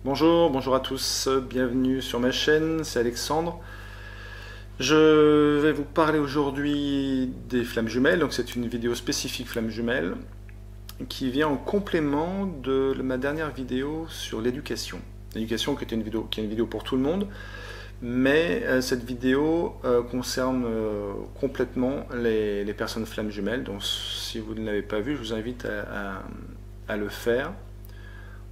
Bonjour, bonjour à tous, bienvenue sur ma chaîne, c'est Alexandre. Je vais vous parler aujourd'hui des flammes jumelles, donc c'est une vidéo spécifique flammes jumelles qui vient en complément de ma dernière vidéo sur l'éducation. L'éducation qui est une vidéo pour tout le monde, mais cette vidéo concerne complètement les personnes flammes jumelles, donc si vous ne l'avez pas vu, je vous invite à le faire.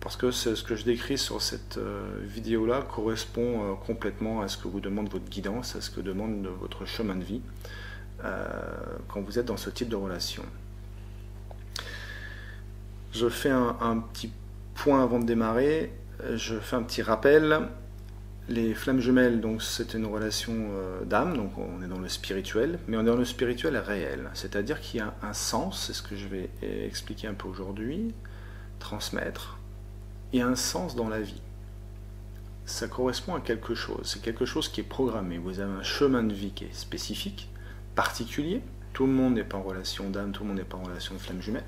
Parce que ce que je décris sur cette vidéo-là correspond complètement à ce que vous demande votre guidance, à ce que demande votre chemin de vie quand vous êtes dans ce type de relation. Je fais un petit point avant de démarrer, je fais un petit rappel. Les flammes jumelles, donc c'est une relation d'âme, donc on est dans le spirituel, mais on est dans le spirituel réel, c'est-à-dire qu'il y a un sens, c'est ce que je vais expliquer un peu aujourd'hui, transmettre. Il y a un sens dans la vie. Ça correspond à quelque chose. C'est quelque chose qui est programmé. Vous avez un chemin de vie qui est spécifique, particulier. Tout le monde n'est pas en relation d'âme, tout le monde n'est pas en relation de flamme jumelle.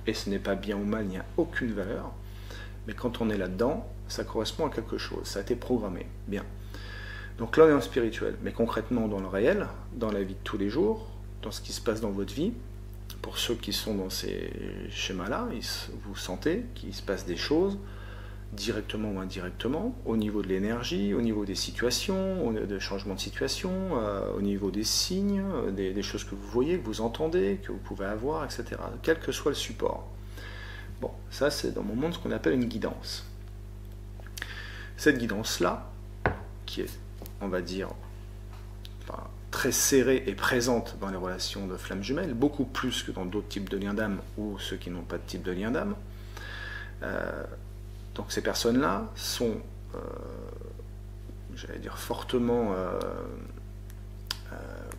Et ce n'est pas bien ou mal, il n'y a aucune valeur. Mais quand on est là-dedans, ça correspond à quelque chose. Ça a été programmé. Bien. Donc là, on est en spirituel. Mais concrètement, dans le réel, dans la vie de tous les jours, dans ce qui se passe dans votre vie, pour ceux qui sont dans ces schémas-là, vous sentez qu'il se passe des choses, directement ou indirectement, au niveau de l'énergie, au niveau des situations, des changements de situation, au niveau des signes, des choses que vous voyez, que vous entendez, que vous pouvez avoir, etc. Quel que soit le support. Bon, ça c'est dans mon monde ce qu'on appelle une guidance. Cette guidance-là, qui est, on va dire, très serrée et présente dans les relations de flammes jumelles, beaucoup plus que dans d'autres types de liens d'âme ou ceux qui n'ont pas de type de lien d'âme. Donc ces personnes-là sont, j'allais dire, fortement,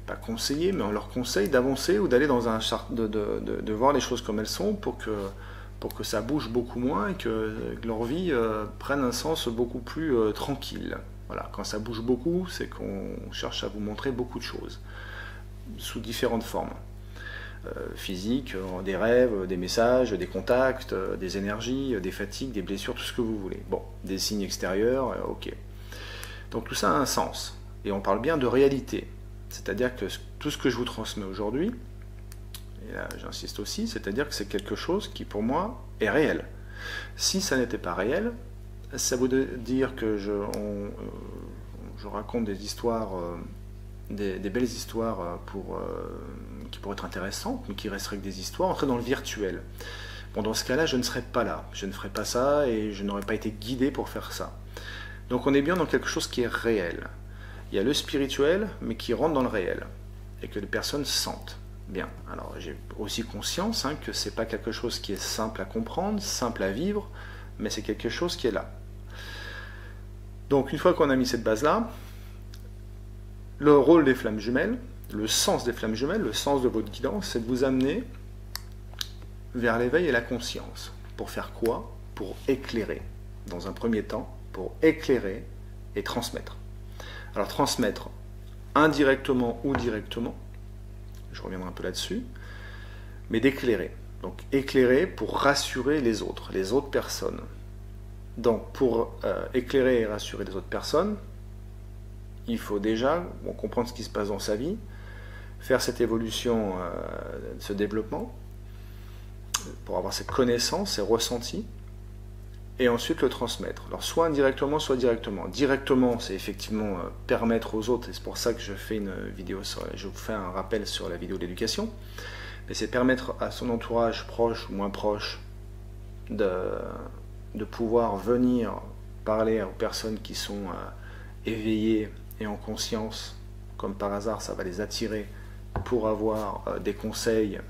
pas conseillées, mais on leur conseille d'avancer ou d'aller dans un de voir les choses comme elles sont pour que ça bouge beaucoup moins et que leur vie prenne un sens beaucoup plus tranquille. Voilà, quand ça bouge beaucoup, c'est qu'on cherche à vous montrer beaucoup de choses, sous différentes formes. Physiques, des rêves, des messages, des contacts, des énergies, des fatigues, des blessures, tout ce que vous voulez. Bon, des signes extérieurs, ok. Donc tout ça a un sens. Et on parle bien de réalité. C'est-à-dire que tout ce que je vous transmets aujourd'hui, et là j'insiste aussi, c'est-à-dire que c'est quelque chose qui pour moi est réel. Si ça n'était pas réel, ça veut dire que je raconte des histoires, des belles histoires qui pourraient être intéressantes, mais qui resteraient que des histoires, entrer dans le virtuel. Bon, dans ce cas-là, je ne serais pas là, je ne ferais pas ça et je n'aurais pas été guidé pour faire ça. Donc on est bien dans quelque chose qui est réel. Il y a le spirituel, mais qui rentre dans le réel, et que les personnes sentent. Bien, alors j'ai aussi conscience que ce n'est pas quelque chose qui est simple à comprendre, simple à vivre, mais c'est quelque chose qui est là. Donc une fois qu'on a mis cette base-là, le rôle des flammes jumelles, le sens des flammes jumelles, le sens de votre guidance, c'est de vous amener vers l'éveil et la conscience. Pour faire quoi? Pour éclairer. Dans un premier temps, pour éclairer et transmettre. Alors transmettre indirectement ou directement, je reviendrai un peu là-dessus, mais d'éclairer. Donc éclairer pour rassurer les autres personnes. Donc pour éclairer et rassurer les autres personnes, il faut déjà comprendre ce qui se passe dans sa vie, faire cette évolution, ce développement, pour avoir cette connaissance, ces ressentis, et ensuite le transmettre. Alors soit indirectement, soit directement. Directement, c'est effectivement permettre aux autres, et c'est pour ça que je fais une vidéo, je vous fais un rappel sur la vidéo d'éducation, mais c'est permettre à son entourage proche ou moins proche de pouvoir venir parler aux personnes qui sont éveillées et en conscience, comme par hasard ça va les attirer pour avoir des conseils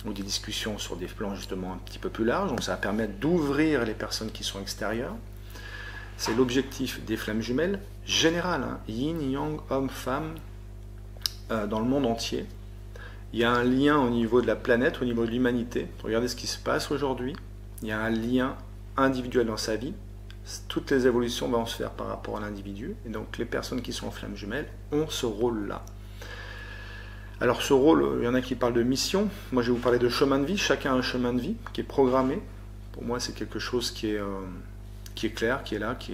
ou des discussions sur des plans justement un petit peu plus larges, donc ça va permettre d'ouvrir les personnes qui sont extérieures. C'est l'objectif des flammes jumelles général, yin, yang, homme, femme, dans le monde entier. Il y a un lien au niveau de la planète, au niveau de l'humanité. Regardez ce qui se passe aujourd'hui. Il y a un lien individuel dans sa vie. Toutes les évolutions vont se faire par rapport à l'individu. Et donc les personnes qui sont en flammes jumelles ont ce rôle-là. Alors ce rôle, il y en a qui parlent de mission. Moi je vais vous parler de chemin de vie. Chacun a un chemin de vie qui est programmé. Pour moi c'est quelque chose qui est clair, qui est là, qui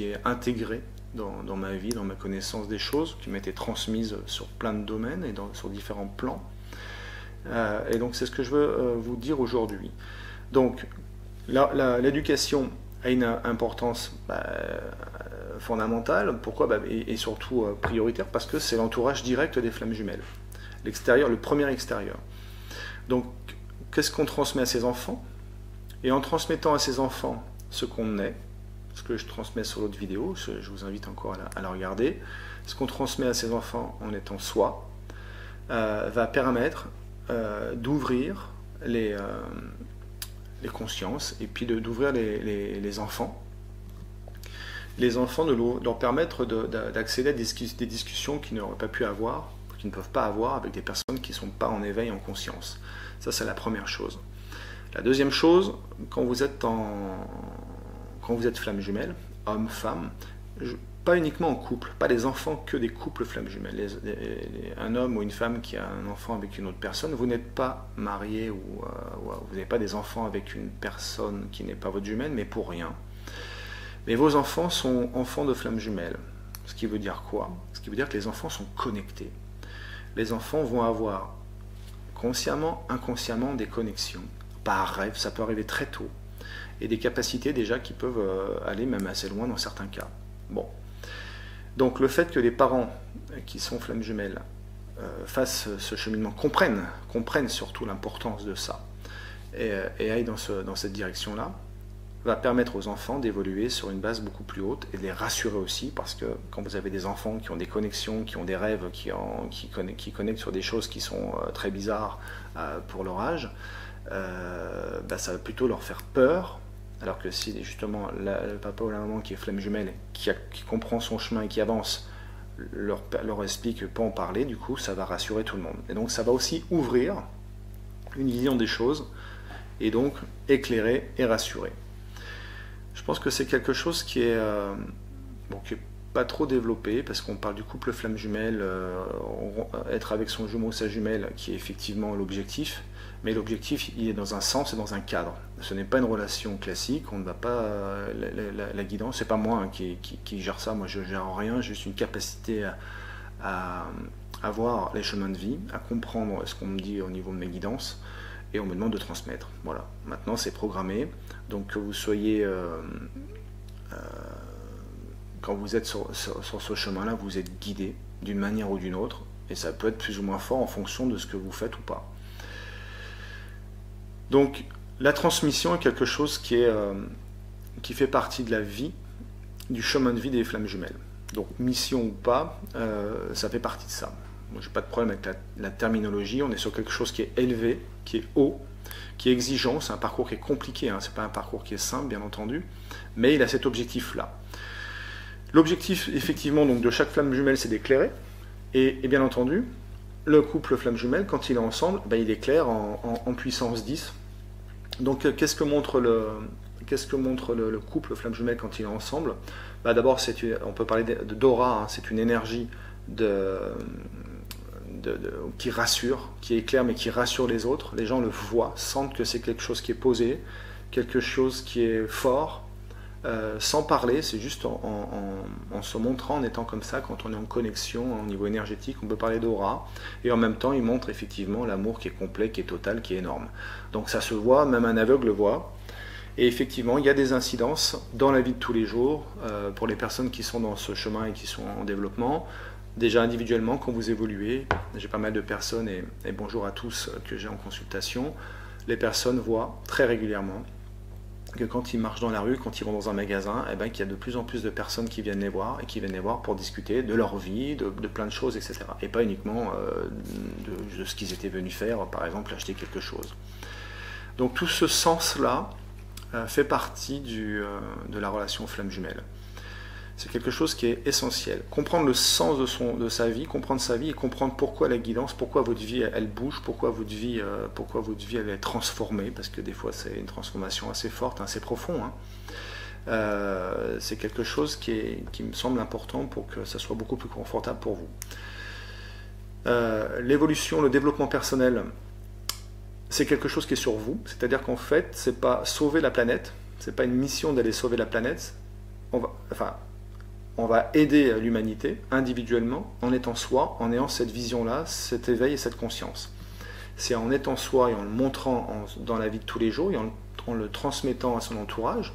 est intégré dans ma vie, dans ma connaissance des choses, qui m'a été transmise sur plein de domaines et sur différents plans. Et donc c'est ce que je veux vous dire aujourd'hui. Donc l'éducation a une importance fondamentale. Pourquoi? Et surtout prioritaire, parce que c'est l'entourage direct des flammes jumelles. L'extérieur, le premier extérieur. Donc qu'est-ce qu'on transmet à ses enfants? Et en transmettant à ses enfants ce qu'on est, ce que je transmets sur l'autre vidéo, je vous invite encore à la regarder, ce qu'on transmet à ses enfants en étant soi, va permettre d'ouvrir les consciences et puis d'ouvrir les enfants. Les enfants, de leur permettre d'accéder à des discussions qu'ils n'auraient pas pu avoir, qu'ils ne peuvent pas avoir avec des personnes qui ne sont pas en éveil, en conscience. Ça, c'est la première chose. La deuxième chose, quand vous êtes flamme jumelle, homme, femme, pas uniquement en couple, pas les enfants que des couples flammes jumelles. Un homme ou une femme qui a un enfant avec une autre personne, vous n'êtes pas marié ou vous n'avez pas des enfants avec une personne qui n'est pas votre jumelle, mais pour rien. Mais vos enfants sont enfants de flammes jumelles. Ce qui veut dire quoi? Ce qui veut dire que les enfants sont connectés. Les enfants vont avoir consciemment, inconsciemment des connexions, par rêve, ça peut arriver très tôt, et des capacités déjà qui peuvent aller même assez loin dans certains cas. Bon. Donc le fait que les parents qui sont flammes jumelles fassent ce cheminement, comprennent surtout l'importance de ça, et aillent dans cette direction-là, va permettre aux enfants d'évoluer sur une base beaucoup plus haute et de les rassurer aussi, parce que quand vous avez des enfants qui ont des connexions, qui ont des rêves, qui connectent sur des choses qui sont très bizarres pour leur âge, ça va plutôt leur faire peur, alors que si justement le papa ou la maman qui est flamme jumelle, qui comprend son chemin et qui avance, leur explique, peut en parler, du coup ça va rassurer tout le monde. Et donc ça va aussi ouvrir une vision des choses, et donc éclairer et rassurer. Je pense que c'est quelque chose qui est pas trop développé, parce qu'on parle du couple flamme jumelle, être avec son jumeau ou sa jumelle, qui est effectivement l'objectif, mais l'objectif il est dans un sens et dans un cadre. Ce n'est pas une relation classique, on ne va pas la guidance, c'est pas moi qui gère ça, moi je gère rien, j'ai juste une capacité à voir les chemins de vie, à comprendre ce qu'on me dit au niveau de mes guidances, et on me demande de transmettre. Voilà, maintenant c'est programmé, donc que vous soyez quand vous êtes sur ce chemin-là, vous êtes guidé d'une manière ou d'une autre, et ça peut être plus ou moins fort en fonction de ce que vous faites ou pas. Donc la transmission est quelque chose qui fait partie de la vie, du chemin de vie des flammes jumelles. Donc mission ou pas, ça fait partie de ça. Moi j'ai pas de problème avec la terminologie, on est sur quelque chose qui est élevé, qui est haut, qui est exigeant, c'est un parcours qui est compliqué, hein, c'est pas un parcours qui est simple bien entendu, mais il a cet objectif-là. L'objectif effectivement donc de chaque flamme jumelle, c'est d'éclairer, et bien entendu, le couple flamme jumelle, quand il est ensemble, il éclaire en puissance 10. Donc qu'est-ce que montre le couple flamme jumelle quand il est ensemble? D'abord, on peut parler d'aura, hein, c'est une énergie qui rassure, qui éclaire, mais qui rassure les autres. Les gens le voient, sentent que c'est quelque chose qui est posé, quelque chose qui est fort, sans parler, c'est juste en se montrant, en étant comme ça, quand on est en connexion au niveau énergétique, on peut parler d'aura, et en même temps, il montre effectivement l'amour qui est complet, qui est total, qui est énorme. Donc ça se voit, même un aveugle le voit, et effectivement, il y a des incidences dans la vie de tous les jours, pour les personnes qui sont dans ce chemin et qui sont en développement. Déjà individuellement, quand vous évoluez, j'ai pas mal de personnes, et bonjour à tous que j'ai en consultation, les personnes voient très régulièrement que quand ils marchent dans la rue, quand ils vont dans un magasin, qu'il y a de plus en plus de personnes qui viennent les voir, et qui viennent les voir pour discuter de leur vie, de plein de choses, etc. Et pas uniquement de ce qu'ils étaient venus faire, par exemple acheter quelque chose. Donc tout ce sens-là fait partie de la relation flamme jumelle. C'est quelque chose qui est essentiel. Comprendre le sens de sa vie, comprendre sa vie et comprendre pourquoi la guidance, pourquoi votre vie elle bouge, pourquoi votre vie elle est transformée, parce que des fois c'est une transformation assez forte, assez profonde. C'est quelque chose qui me semble important pour que ça soit beaucoup plus confortable pour vous. L'évolution, le développement personnel, c'est quelque chose qui est sur vous, c'est-à-dire qu'en fait, c'est pas sauver la planète, c'est pas une mission d'aller sauver la planète. On va aider l'humanité individuellement, en étant soi, en ayant cette vision-là, cet éveil et cette conscience. C'est en étant soi et en le montrant dans la vie de tous les jours et en le transmettant à son entourage,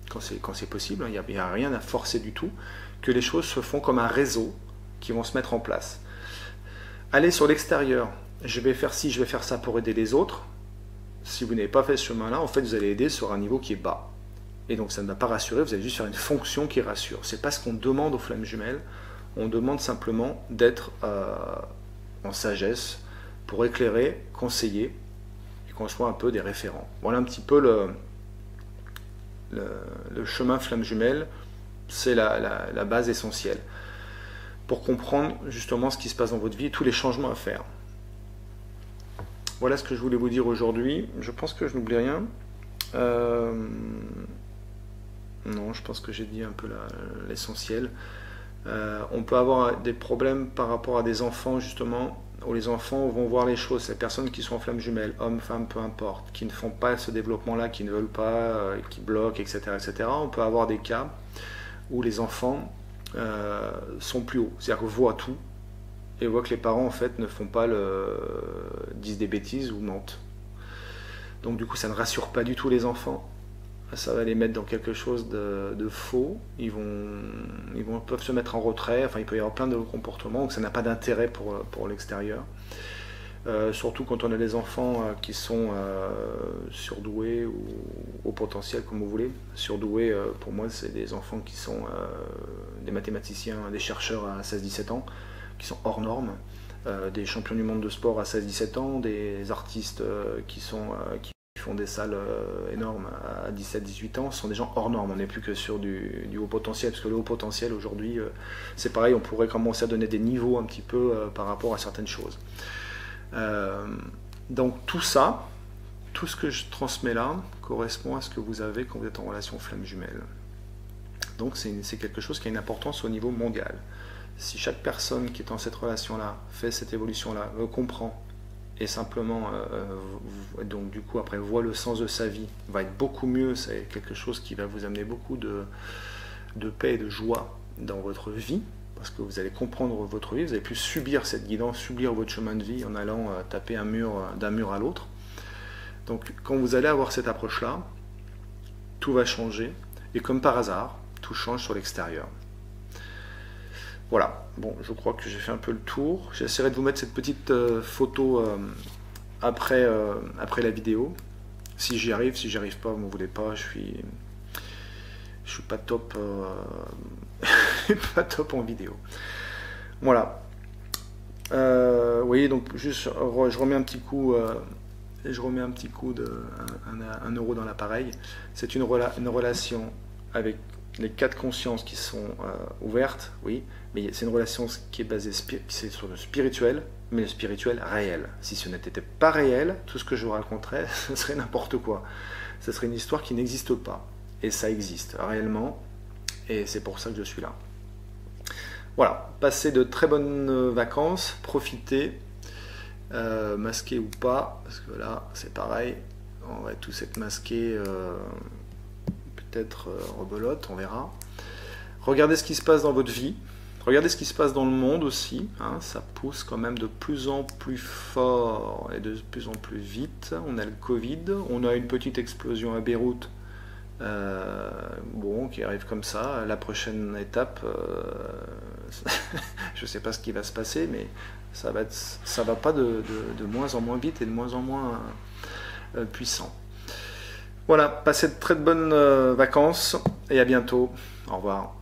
quand c'est possible, il n'y a rien à forcer du tout, que les choses se font comme un réseau qui vont se mettre en place. Aller sur l'extérieur, je vais faire ci, je vais faire ça pour aider les autres. Si vous n'avez pas fait ce chemin-là, en fait, vous allez aider sur un niveau qui est bas. Et donc ça ne va pas rassurer, vous allez juste faire une fonction qui rassure. C'est pas ce qu'on demande aux flammes jumelles, on demande simplement d'être en sagesse pour éclairer, conseiller, et qu'on soit un peu des référents. Voilà un petit peu le chemin flamme jumelle, c'est la base essentielle, pour comprendre justement ce qui se passe dans votre vie et tous les changements à faire. Voilà ce que je voulais vous dire aujourd'hui, je pense que je n'oublie rien. Non, je pense que j'ai dit un peu l'essentiel. On peut avoir des problèmes par rapport à des enfants, justement, où les enfants vont voir les choses, les personnes qui sont en flamme jumelle, hommes, femmes, peu importe, qui ne font pas ce développement-là, qui ne veulent pas, qui bloquent, etc., etc. On peut avoir des cas où les enfants sont plus hauts, c'est-à-dire qu'ils voient tout, et voient que les parents, en fait, ne font pas disent des bêtises ou mentent. Donc, du coup, ça ne rassure pas du tout les enfants. Ça va les mettre dans quelque chose de faux, ils peuvent se mettre en retrait, enfin il peut y avoir plein de comportements, donc ça n'a pas d'intérêt pour l'extérieur. Surtout quand on a des enfants qui sont surdoués ou au potentiel, comme vous voulez. Surdoués, pour moi, c'est des enfants qui sont des mathématiciens, des chercheurs à 16-17 ans, qui sont hors normes, des champions du monde de sport à 16-17 ans, des artistes qui font des salles énormes à 17-18 ans, ce sont des gens hors normes. On n'est plus que sur du haut potentiel, parce que le haut potentiel aujourd'hui, c'est pareil, on pourrait commencer à donner des niveaux un petit peu par rapport à certaines choses. Donc tout ça, tout ce que je transmets là, correspond à ce que vous avez quand vous êtes en relation flamme jumelle. Donc c'est quelque chose qui a une importance au niveau mondial. Si chaque personne qui est dans cette relation-là fait cette évolution-là, comprend, et simplement, donc du coup après voit le sens de sa vie, va être beaucoup mieux, c'est quelque chose qui va vous amener beaucoup de paix et de joie dans votre vie, parce que vous allez comprendre votre vie, vous allez plus subir cette guidance, subir votre chemin de vie en allant taper un mur d'un mur à l'autre. Donc quand vous allez avoir cette approche-là, tout va changer, et comme par hasard, tout change sur l'extérieur. Voilà, bon, je crois que j'ai fait un peu le tour. J'essaierai de vous mettre cette petite photo après la vidéo. Si j'y arrive, si j'y arrive pas, vous ne voulez pas, je suis pas top, pas top en vidéo. Voilà. Vous voyez, donc juste, je remets un petit coup, un euro dans l'appareil. C'est une relation avec les quatre consciences qui sont ouvertes, oui, mais c'est une relation qui est basée sur le spirituel, mais le spirituel réel. Si ce n'était pas réel, tout ce que je vous raconterais, ce serait n'importe quoi. Ce serait une histoire qui n'existe pas. Et ça existe réellement, et c'est pour ça que je suis là. Voilà, passez de très bonnes vacances, profitez, masqués ou pas, parce que là, c'est pareil, on va tous être masqués, peut-être rebelote, on verra. Regardez ce qui se passe dans votre vie, regardez ce qui se passe dans le monde aussi, hein, ça pousse quand même de plus en plus fort et de plus en plus vite. On a le Covid, on a une petite explosion à Beyrouth, bon, qui arrive comme ça. La prochaine étape, je ne sais pas ce qui va se passer, mais ça va pas de moins en moins vite et de moins en moins puissant. Voilà, passez de très bonnes vacances et à bientôt. Au revoir.